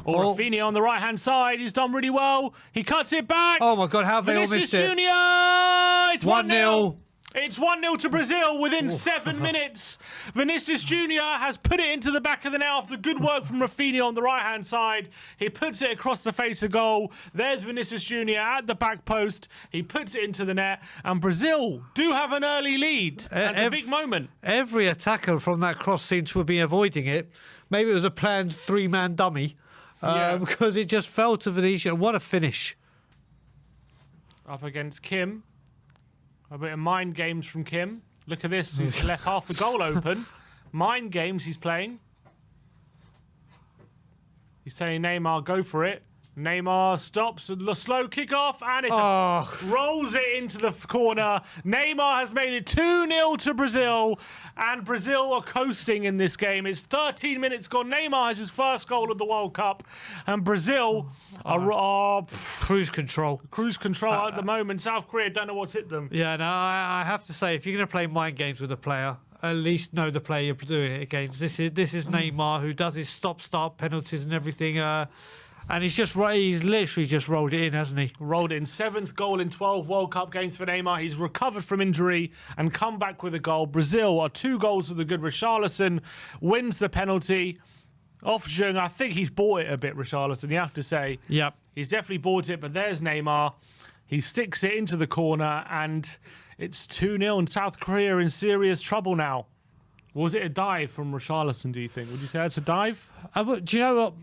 Or Rafinha on the right-hand side. He's done really well. He cuts it back. Oh, my God. How have they all missed it? Junior! It's 1-0. It's 1-0 to Brazil within 7 minutes. Vinicius Junior has put it into the back of the net after good work from Rafinha on the right-hand side. He puts it across the face of goal. There's Vinicius Junior at the back post. He puts it into the net. And Brazil do have an early lead at a big moment. Every attacker from that cross seemed to be avoiding it. Maybe it was a planned three-man dummy because it just fell to Vinicius. What a finish. Up against Kim. A bit of mind games from Kim. Look at this. He's left half the goal open. Mind games he's playing. He's saying Neymar, go for it. Neymar stops, a slow kick-off, and it rolls it into the corner. Neymar has made it 2-0 to Brazil, and Brazil are coasting in this game. It's 13 minutes gone. Neymar has his first goal of the World Cup, and Brazil are cruise control. Cruise control at the moment. South Korea don't know what's hit them. Yeah, no, I have to say, if you're going to play mind games with a player, at least know the player you're doing it against. This is Neymar, who does his stop-start penalties and everything. And he's literally just rolled it in, hasn't he? Rolled in. 7th goal in 12 World Cup games for Neymar. He's recovered from injury and come back with a goal. Brazil are 2 goals to the good. Richarlison wins the penalty off Jung. I think he's bought it a bit, Richarlison, you have to say. Yep. He's definitely bought it, but there's Neymar. He sticks it into the corner, and it's 2-0, and South Korea in serious trouble now. Was it a dive from Richarlison, do you think? Would you say it's a dive? Do you know what?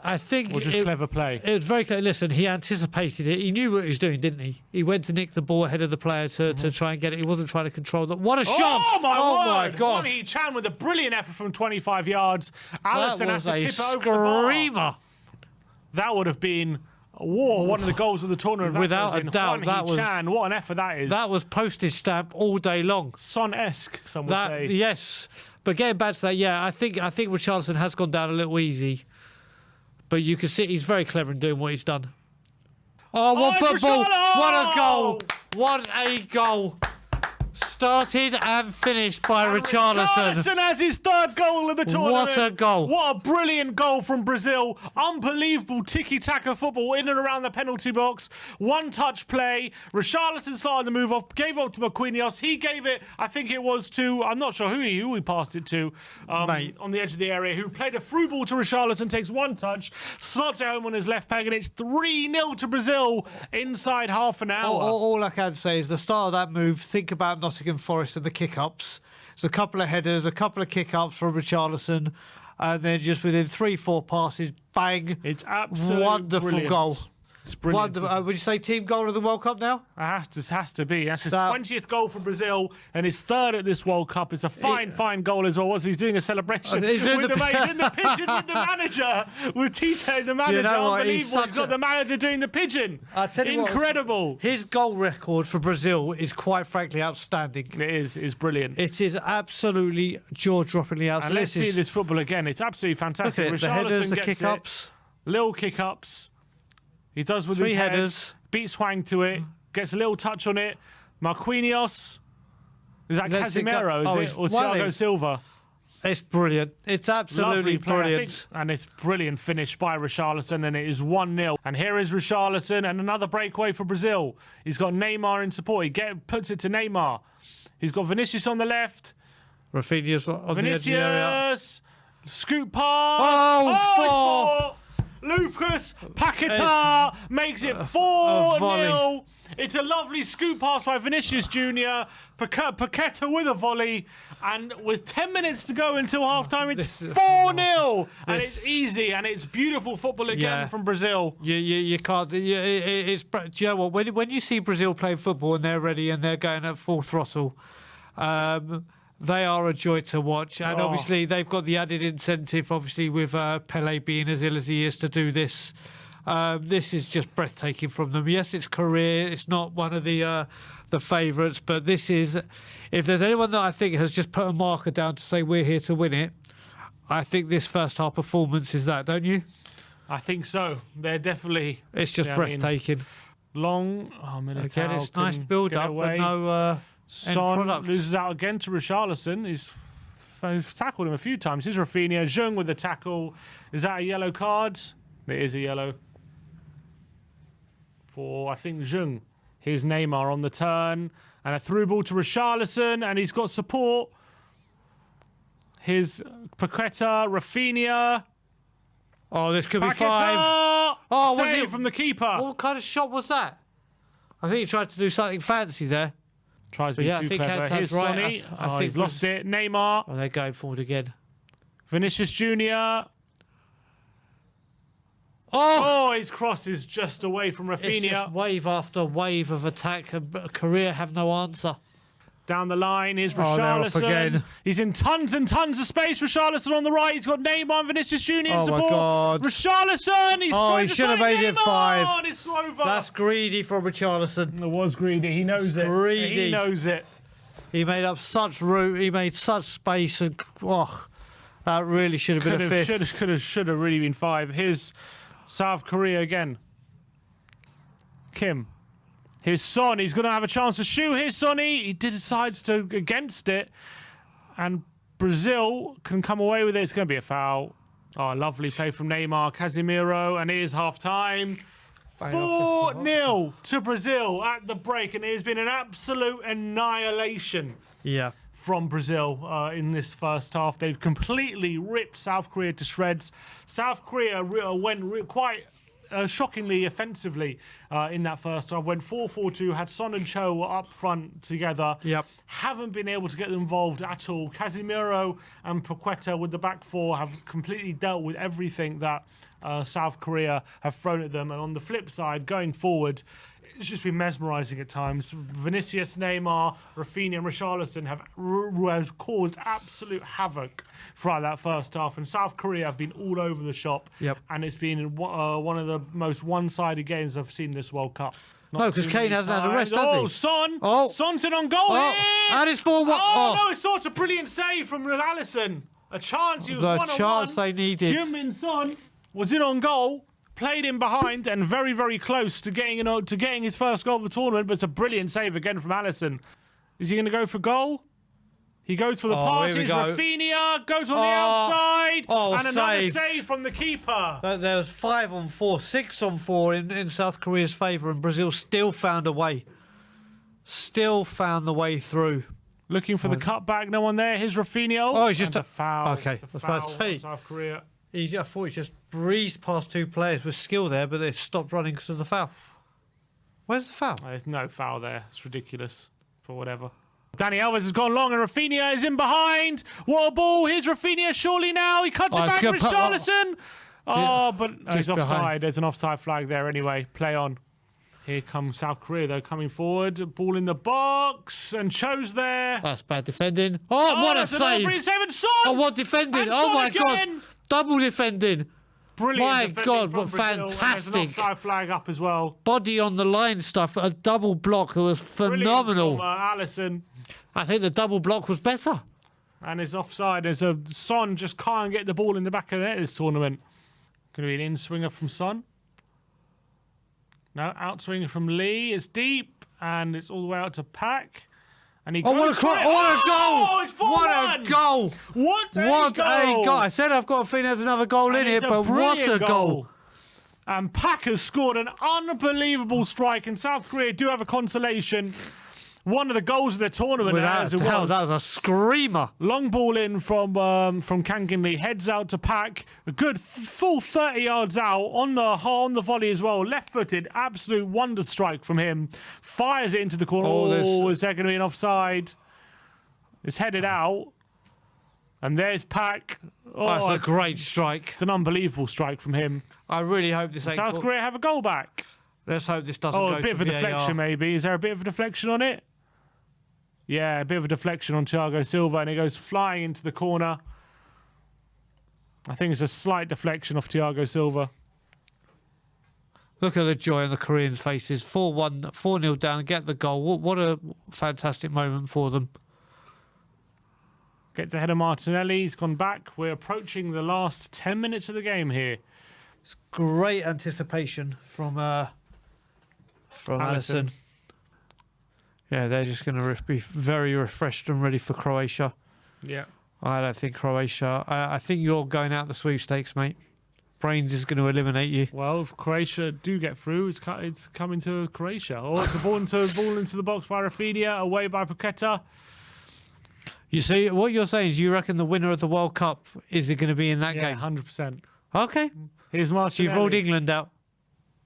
I think or just clever play. It was very clever. Listen, he anticipated it. He knew what he was doing, didn't he? He went to nick the ball ahead of the player to try and get it. He wasn't trying to control that. What a shot! Oh my God! Wang Hee-chan with a brilliant effort from 25 yards. Alisson has to tip it over the bar. That would have been one of the goals of the tournament. Without a doubt, what an effort that is. That was postage stamp all day long. Son-esque, some would say. Yes, but getting back to that, yeah, I think Richarlison has gone down a little easy. But you can see he's very clever in doing what he's done. Oh, what football! What a goal! What a goal! Started and finished by Richarlison. Richarlison has his 3rd goal of the tournament. What a goal. What a brilliant goal from Brazil. Unbelievable tiki-taka football in and around the penalty box. One-touch play. Richarlison started the move off, gave up to Marquinhos. He gave it, I think it was to, I'm not sure who he passed it to, on the edge of the area, who played a through ball to Richarlison, takes one touch, slots it home on his left peg, and it's 3-0 to Brazil inside half an hour. All I can say is the start of that move, think about Nottingham Forest and the kick-ups. There's a couple of headers, a couple of kick-ups from Richarlison, and then just within 3-4 passes, bang. It's absolutely wonderful brilliant. goal. It's brilliant. Would you say team goal of the World Cup now? It has to be. That's his 20th goal for Brazil and his 3rd at this World Cup. It's a fine goal as well. He's doing a celebration. He's in the pigeon with the manager, with Tite, the manager. You know unbelievable. He's got the manager doing the pigeon. I'll tell you incredible. His goal record for Brazil is quite frankly outstanding. It is. It's brilliant. It is absolutely jaw-droppingly outstanding. And let's see this football again. It's absolutely fantastic. Look at it, the headers, the kick-ups. Little kick-ups. He does with 3 his headers. Beats Hwang to it. Gets a little touch on it. Marquinhos. Is that Casemiro? Is it? Or Thiago Silva? It's brilliant. It's absolutely brilliant. And it's brilliant finish by Richarlison, and it is 1-0. And here is Richarlison, and another breakaway for Brazil. He's got Neymar in support. He puts it to Neymar. He's got Vinicius on the left. Rafinha's on the edge of the area. Scoop pass. Lucas Paquetá makes it 4-0. It's a lovely scoop pass by Vinicius Junior. Paquetá with a volley. And with 10 minutes to go until halftime, it's 4-0. And it's easy, and it's beautiful football again from Brazil. You can't. Do you know what? When you see Brazil playing football and they're ready and they're going at full throttle, they are a joy to watch, and obviously they've got the added incentive, obviously with Pele being as ill as he is, to do this. This is just breathtaking from them. Yes, it's Korea. It's not one of the favourites, but this is. If there's anyone that I think has just put a marker down to say we're here to win it, I think this first half performance is that, don't you? I think so. They're definitely. It's just breathtaking. Long. Again, it's nice build up, but no. Son loses out again to Richarlison. He's tackled him a few times. Here's Rafinha. Jung with the tackle. Is that a yellow card? It is a yellow. For, I think, Jung. Here's Neymar on the turn. And a through ball to Richarlison. And he's got support. Here's Paqueta, Rafinha. Oh, this could be Paqueta! 5. Oh, was Save it from the keeper. What kind of shot was that? I think he tried to do something fancy there. Tries to be too clever. Here's right. Sonny. I think he's lost it. Neymar. Oh, they're going forward again. Vinicius Jr. Oh! Oh, his cross is just away from It's Rafinha. just wave after wave of attack. And Korea have no answer. Down the line is Oh, they're off Richarlison. again. He's in tons and tons of space. Richarlison on the right. He's got Neymar and Vinicius Jr. in Oh, my support. God. Richarlison. He's Oh, trying he to should have find made it Neymar, 5. and it's over. That's greedy from Richarlison. It was greedy. He knows it. Greedy. He knows it. He made up such route. He made such space. And that really should have been a 5th. Should have really been 5. Here's South Korea again. Kim. Here's Son. He's going to have a chance to shoot. Here's Sonny. He decides to against it. And Brazil can come away with it. It's going to be a foul. Oh, lovely play from Neymar. Casemiro. And it is half-time. 4-0 to Brazil at the break. And it has been an absolute annihilation. Yeah. From Brazil in this first half. They've completely ripped South Korea to shreds. South Korea went quite shockingly offensively in that first half. Went 4-4-2, had Son and Cho up front together. Yep. Haven't been able to get them involved at all. Casemiro and Paqueta with the back four have completely dealt with everything that South Korea have thrown at them. And on the flip side, going forward, it's just been mesmerising at times. Vinicius, Neymar, Rafinha and Richarlison have caused absolute havoc throughout that first half. And South Korea have been all over the shop. Yep. And it's been one of the most one-sided games I've seen this World Cup. No, because Kane hasn't had a rest, has he? Son! Oh. Son's in on goal Oh, here! and it's 4-1. Oh, no, it's such a brilliant save from Richarlison. A chance, he was The one-on-one. chance they needed. Heung-min Son was in on goal. Played in behind and very, very close to getting his first goal of the tournament, but it's a brilliant save again from Alisson. Is he going to go for goal? He goes for the pass. Here's Rafinha, goes on the outside, and another save from the keeper. There was 5-on-4, 6-on-4 in South Korea's favour, and Brazil still found a way. Still found the way through. Looking for the cutback, no one there. Here's Rafinha. Oh, it's just a foul. Okay, I was about to say. South Korea. I thought he just breezed past 2 players with skill there, but they stopped running because of the foul. Where's the foul? There's no foul there. It's ridiculous. For whatever. Dani Alves has gone long and Rafinha is in behind. What a ball. Here's Rafinha surely now. He cuts it back to Richarlison. But he's offside. Behind. There's an offside flag there anyway. Play on. Here comes South Korea, though, coming forward. Ball in the box. And Cho's there. That's bad defending. Oh, what a save. Save. And Son! Oh, what defending. And oh, my again. God. Double defending. Brilliant. My defending God, from what Brazil. fantastic. There's an offside flag up as well. Body on the line stuff. A double block that was phenomenal. From, Alisson. I think the double block was better. And it's offside. There's a Son just can't get the ball in the back of the net this tournament. Going to be an in-swinger from Son. No, outswinger from Lee. It's deep. And it's all the way out to Pack. And he goes what a goal! Oh, it's 4-1! What a goal! What a goal! I said I've got a feeling there's another goal in it, but what a goal! And Pack has scored an unbelievable strike, and South Korea do have a consolation. One of the goals of the tournament, as it was. That was a screamer. Long ball in from Kang Kim Lee, heads out to Pack. A good full 30 yards out on the volley as well. Left-footed, absolute wonder strike from him. Fires it into the corner. Oh, is there going to be an offside? It's headed out. And there's Pack. Oh, that's a great strike. It's an unbelievable strike from him. I really hope this ain't... South Korea have a goal back. Let's hope this doesn't go to VAR. A bit of a deflection maybe. Is there a bit of a deflection on it? Yeah, a bit of a deflection on Thiago Silva, and it goes flying into the corner. I think it's a slight deflection off Thiago Silva. Look at the joy on the Koreans' faces. 4-1, 4-0 down, get the goal. What a fantastic moment for them. Get the header Martinelli. He's gone back. We're approaching the last 10 minutes of the game here. It's great anticipation from Alisson. Yeah, they're just going to be very refreshed and ready for Croatia. Yeah. I don't think Croatia... I think you're going out the sweepstakes, mate. brains is going to eliminate you. Well, if Croatia do get through, it's coming to Croatia. Or it's a ball into the box by Rafinha, away by Paqueta. You see, what you're saying is you reckon the winner of the World Cup is going to be in that game? 100%. Okay. Here's Martinelli. So you've ruled England out.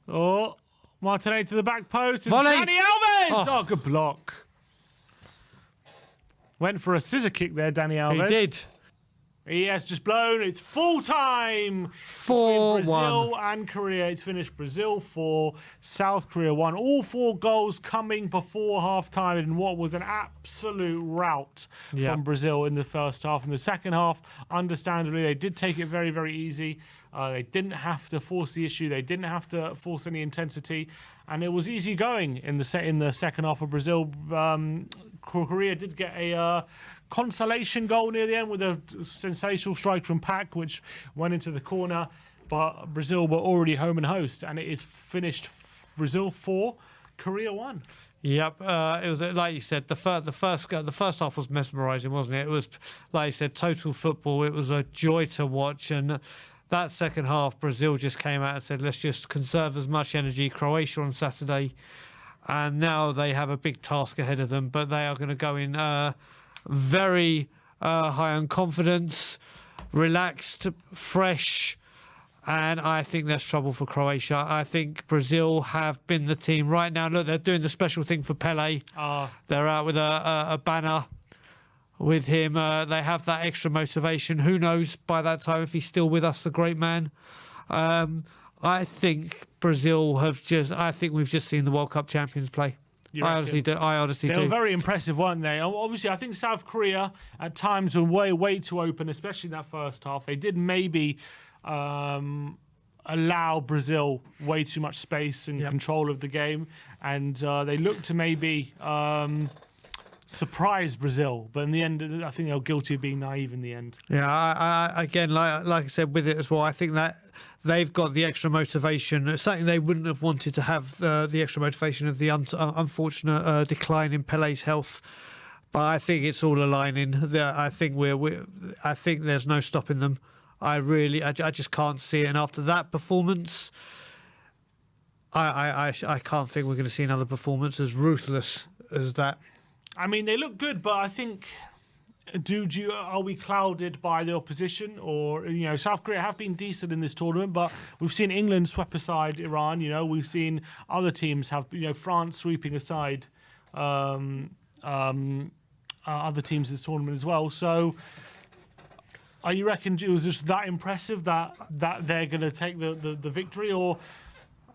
Oh, Martinelli to the back post. It's Volley. Dani Alves! Oh. Oh, good block. Went for a scissor kick there, Dani Alves. He did. He has just blown. It's full time 4-1. between Brazil and Korea. It's finished Brazil 4, South Korea 1. All 4 goals coming before half time in what was an absolute rout from Brazil in the first half. In the second half, understandably, they did take it very, very easy. They didn't have to force the issue. They didn't have to force any intensity. And it was easy going in the second half of Brazil. Korea did get a consolation goal near the end with a sensational strike from Pak, which went into the corner. But Brazil were already home and host, and it is finished Brazil 4, Korea 1. Yep, it was like you said. The first half was mesmerising, wasn't it? It was, like you said, total football. It was a joy to watch, and that second half, Brazil just came out and said, let's just conserve as much energy. Croatia on Saturday, and now they have a big task ahead of them, but they are going to go in very high on confidence, relaxed, fresh, and I think there's trouble for Croatia. I think Brazil have been the team right now. Look, they're doing the special thing for Pele. They're out with a banner with him. They have that extra motivation. Who knows by that time if he's still with us, the great man. I think Brazil I think we've just seen the World Cup champions play. I honestly do. They were very impressive, weren't they? Obviously, I think South Korea at times were way too open, especially in that first half. They did maybe allow Brazil way too much space and control of the game, and they looked to maybe surprise Brazil, but in the end, I think they were guilty of being naive in the end. Yeah, I again, like I said, with it as well, I think that they've got the extra motivation. It's something they wouldn't have wanted to have, the extra motivation of the unfortunate decline in Pele's health. But I think it's all aligning. I think I think there's no stopping them. I just can't see it. And after that performance, I can't think we're going to see another performance as ruthless as that. I mean, they look good, but I think, are we clouded by the opposition? Or, South Korea have been decent in this tournament, but we've seen England sweep aside Iran. We've seen other teams have, France sweeping aside other teams in this tournament as well. So, are you reckon it was just that impressive that they're going to take the victory? Or,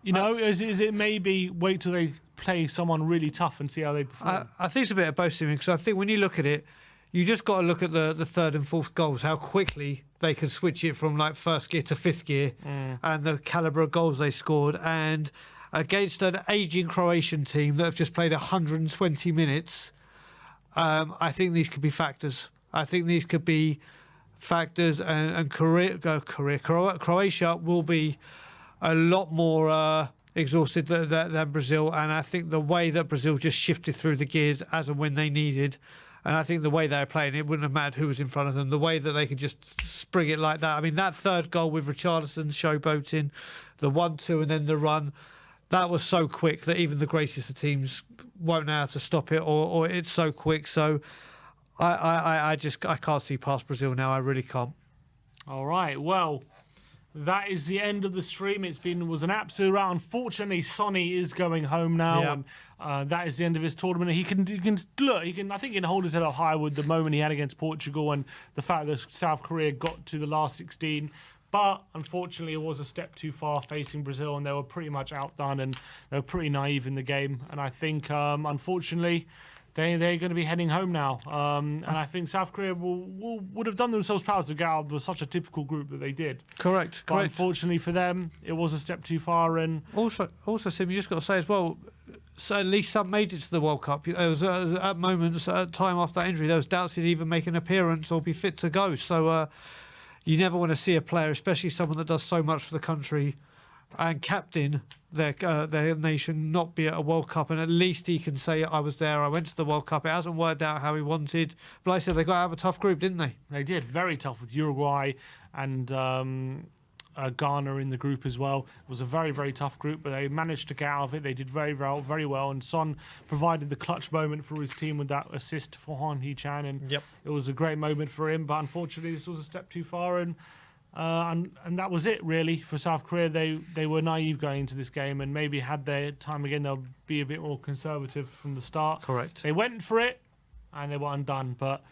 is it maybe wait till they play someone really tough and see how they perform? I think it's a bit of both, because I think when you look at it, you just got to look at the third and fourth goals, how quickly they could switch it from like first gear to fifth gear, and the calibre of goals they scored. And against an ageing Croatian team that have just played 120 minutes, I think these could be factors. I think these could be factors, and Croatia will be a lot more exhausted than Brazil, and I think the way that Brazil just shifted through the gears as and when they needed, and I think the way they were playing, it wouldn't have mattered who was in front of them, the way that they could just spring it like that. I mean, that third goal with Richarlison showboating, the 1-2 and then the run, that was so quick that even the greatest of teams won't know how to stop it, or it's so quick. So I can't see past Brazil now. I really can't. All right, well, that is the end of the stream. Was an absolute round. Unfortunately, Sonny is going home now, and that is the end of his tournament. I think he can hold his head up high with the moment he had against Portugal and the fact that South Korea got to the last 16. But unfortunately, it was a step too far facing Brazil, and they were pretty much outdone, and they were pretty naive in the game. And I think, unfortunately, they're going to be heading home now. And I think South Korea would have done themselves proud to get out of such a difficult group that they did. Correct. Unfortunately for them, it was a step too far. And also, Sim, you just got to say as well, so at least some made it to the World Cup. There was at moments, time after that injury, there was doubts he'd even make an appearance or be fit to go. So you never want to see a player, especially someone that does so much for the country and captain their nation, not be at a World Cup, and at least he can say, I was there, I went to the World Cup. It hasn't worked out how he wanted, but like I said, they got out of a tough group, didn't they? They did, very tough with Uruguay and Ghana in the group as well. It was a very, very tough group, but they managed to get out of it. They did very well. And Son provided the clutch moment for his team with that assist for Hon Hee-chan, and it was a great moment for him. But unfortunately, this was a step too far, and that was it really for South Korea. They were naive going into this game, and maybe had their time again, they'll be a bit more conservative from the start. Correct. They went for it, and they were undone. But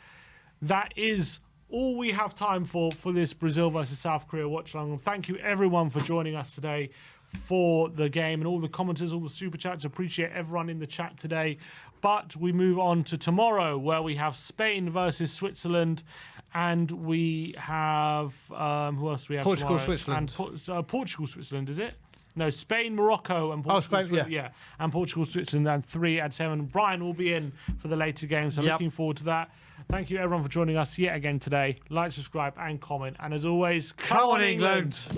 that is all we have time for this Brazil versus South Korea watch along. Thank you everyone for joining us today for the game, and all the commenters, all the super chats. Appreciate everyone in the chat today. But we move on to tomorrow, where we have Spain versus Switzerland, and we have who else do we have? Portugal, tomorrow? Switzerland. And Portugal, Switzerland, is it? No, Spain, Morocco, and Portugal. Spain, yeah, and Portugal, Switzerland, and 3 at 7. Brian will be in for the later game, so looking forward to that. Thank you everyone for joining us yet again today. Like, subscribe, and comment. And as always, Come on, England!